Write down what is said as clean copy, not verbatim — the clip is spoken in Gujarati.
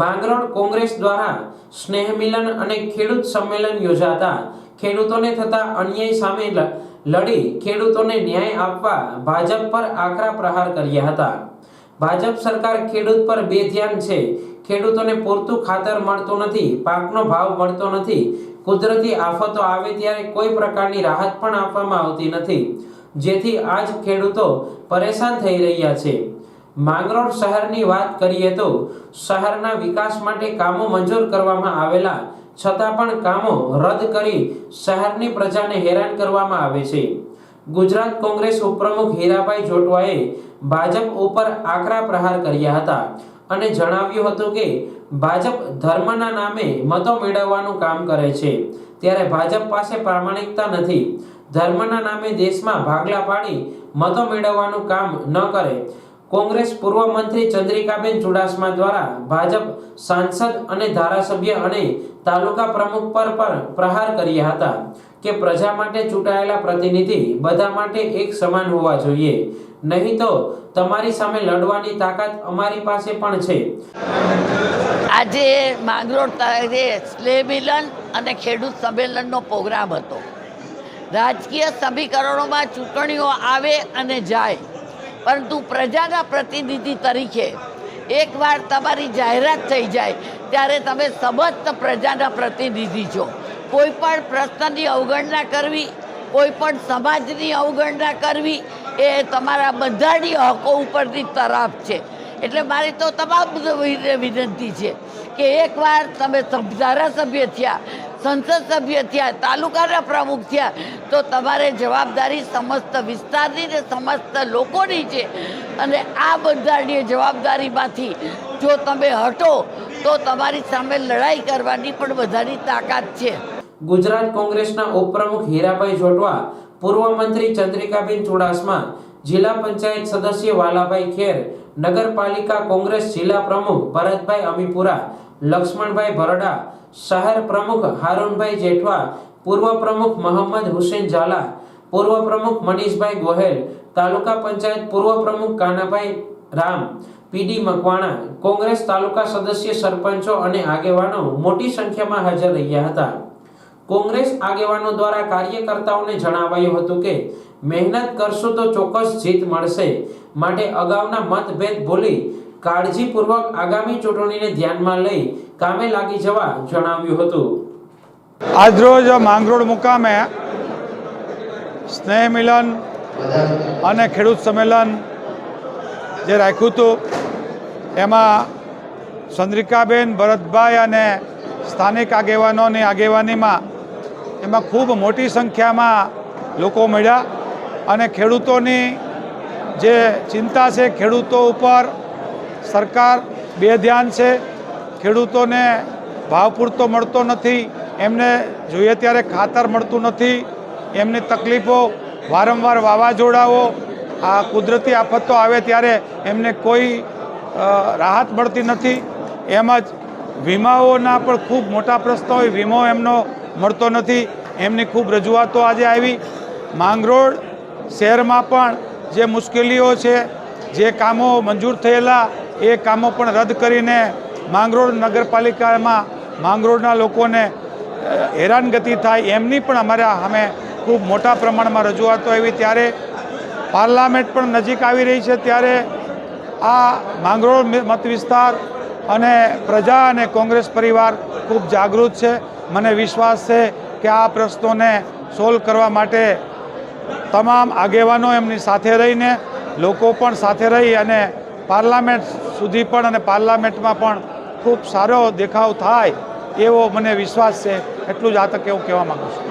માંગરોળ કોંગ્રેસ દ્વારા સ્નેહ મિલન અને ખેડૂત સંમેલન યોજાતા ખેડૂતોને થતા અન્યાય સામે લડી ખેડૂતોને ન્યાય આપવા ભાજપ પર આકરા પ્રહાર કર્યા હતા। ભાજપ સરકાર ખેડૂત પર બેધ્યાન છે। ખેડૂતોને પૂરતું ખાતર મળતું નથી, પાકનો ભાવ મળતો નથી, કુદરતી આફતો આવે ત્યારે કોઈ પ્રકારની રાહત પણ આપવામાં આવતી નથી, જેથી આજ ખેડૂતો પરેશાન થઈ રહ્યા છે। માંગરોળ શહેરની વાત કરીએ તો શહેરના વિકાસ માટે કામો મંજૂર કરવામાં આવેલા છતાં પણ કામો રદ કરી શહેરની પ્રજાને હેરાન કરવામાં આવે છે। ગુજરાત કોંગ્રેસ ઉપપ્રમુખ હીરાભાઈ જોટવાએ ભાજપ ઉપર આકરા પ્રહાર કર્યા હતા અને જણાવ્યું હતું કે ભાજપ ધર્મના નામે મતો મેળવવાનું કામ કરે છે, ત્યારે ભાજપ પાસે પ્રામાણિકતા નથી। ધર્મના નામે દેશમાં ભાગલા પાડી મતો મેળવવાનું કામ ન કરે। કોંગ્રેસ પૂર્વ મંત્રી ચંદ્રિકાબેન ચુડાસમા દ્વારા ભાજપ સાંસદ અને ધારાસભ્ય અને તાલુકા પ્રમુખ પર પ્રહાર કર્યા હતા કે પ્રજા માટે ચૂંટાયેલા પ્રતિનિધિ બધા માટે એક સમાન હોવા જોઈએ, નહીં તો તમારી સામે લડવાની તાકાત અમારી પાસે પણ છે। આજે માંગરોળ તારીખે સ્નેહ મિલન અને ખેડૂત સંમેલનનો પ્રોગ્રામ હતો। રાજકીય સમીકરણોમાં ચૂંટણીઓ આવે અને જાય, પરંતુ પ્રજાના પ્રતિનિધિ તરીકે એકવાર તમારી જાહેરાત થઈ જાય ત્યારે તમે સમસ્ત પ્રજાના પ્રતિનિધિ છો। કોઈ પણ પ્રશ્નની અવગણના કરવી, કોઈ પણ સમાજની અવગણના કરવી એ તમારા બંધારણીય હકો ઉપરની તરફ છે। એટલે મારી તો તમામ વિનંતી છે કે એકવાર તમે ધારાસભ્ય થયા, સંસદ સભ્ય થયા, તાલુકાના પ્રમુખ થયા તો તમારે જવાબદારી સમસ્ત વિસ્તારની ને સમસ્ત લોકોની છે, અને આ બંધારણીય જવાબદારીમાંથી જો તમે હટો તો તમારી સામે લડાઈ કરવાની પણ બધાની તાકાત છે। ગુજરાત કોંગ્રેસના ઉપપ્રમુખ હીરાભાઈ જોટવા, પૂર્વ મંત્રી ચંદ્રિકાબેન ચુડાસમા, જિલ્લા પંચાયત સદસ્ય વાલાભાઈ ખેર, નગરપાલિકા કોંગ્રેસ જિલ્લા પ્રમુખ ભરતભાઈ અમીપુરા, લક્ષ્મણભાઈ ભરડા, શહેર પ્રમુખ હારૂનભાઈ જેઠવા, પૂર્વ પ્રમુખ મોહમ્મદ હુસેન ઝાલા, પૂર્વ પ્રમુખ મનીષભાઈ ગોહેલ, તાલુકા પંચાયત પૂર્વ પ્રમુખ કાનાભાઈ રામ, પીડી મકવાણા, કોંગ્રેસ તાલુકા સદસ્ય, સરપંચો અને આગેવાનો મોટી સંખ્યામાં હાજર રહ્યા હતા। કોંગ્રેસ આગેવાનો દ્વારા કાર્યકર્તાઓને જણાવાયું હતું કે મહેનત કરશું તો ચોક્કસ જીત મળશે, માટે અગાઉના મતભેદ ભૂલી કાળજીપૂર્વક આગામી ચૂંટણીને ધ્યાનમાં લઈ કામે લાગી જવા જણાવ્યું હતું। આજરોજ માંગરોળ મુકામે સ્નેહ મિલન અને ખેડૂત સંમેલન જે રાખ્યું હતું એમાં ચંદ્રિકાબેન, ભરતભાઈ અને સ્થાનિક આગેવાનોની આગેવાનીમાં એમાં ખૂબ મોટી સંખ્યામાં લોકો મળ્યા અને ખેડૂતોની જે ચિંતા છે, ખેડૂતો ઉપર સરકાર બેધ્યાન છે, ખેડૂતોને ભાવ પૂરતો મળતો નથી, એમને જોઈએ ત્યારે ખાતર મળતું નથી, એમની તકલીફો વારંવાર વાવાઝોડાઓ, આ કુદરતી આફતો આવે ત્યારે એમને કોઈ રાહત મળતી નથી। એમ જ વીમાઓના પણ ખૂબ મોટા પ્રશ્નો હોય, વીમો એમનો મળતો નથી, એમની ખૂબ રજૂઆતો આજે આવી। માંગરોળ શહેરમાં પણ જે મુશ્કેલીઓ છે, જે કામો મંજૂર થયેલા એ કામો પણ રદ કરીને માંગરોળ નગરપાલિકામાં માંગરોળના લોકોને હેરાનગતિ થાય એમની પણ અમારા સામે ખૂબ મોટા પ્રમાણમાં રજૂઆતો આવી। ત્યારે પાર્લામેન્ટ પણ નજીક આવી રહી છે, ત્યારે આ માંગરોળ મત વિસ્તાર અને પ્રજા અને કોંગ્રેસ પરિવાર ખૂબ જાગૃત છે। મને વિશ્વાસ છે કે આ પ્રશ્નોને સોલ્વ કરવા માટે તમામ આગેવાનો એમની સાથે રહીને, લોકો પણ સાથે રહી અને પાર્લામેન્ટ સુધી પણ અને પાર્લામેન્ટમાં પણ ખૂબ સારો દેખાવ થાય એવો મને વિશ્વાસ છે। એટલું જ આ તકે હું કહેવા માગું છું।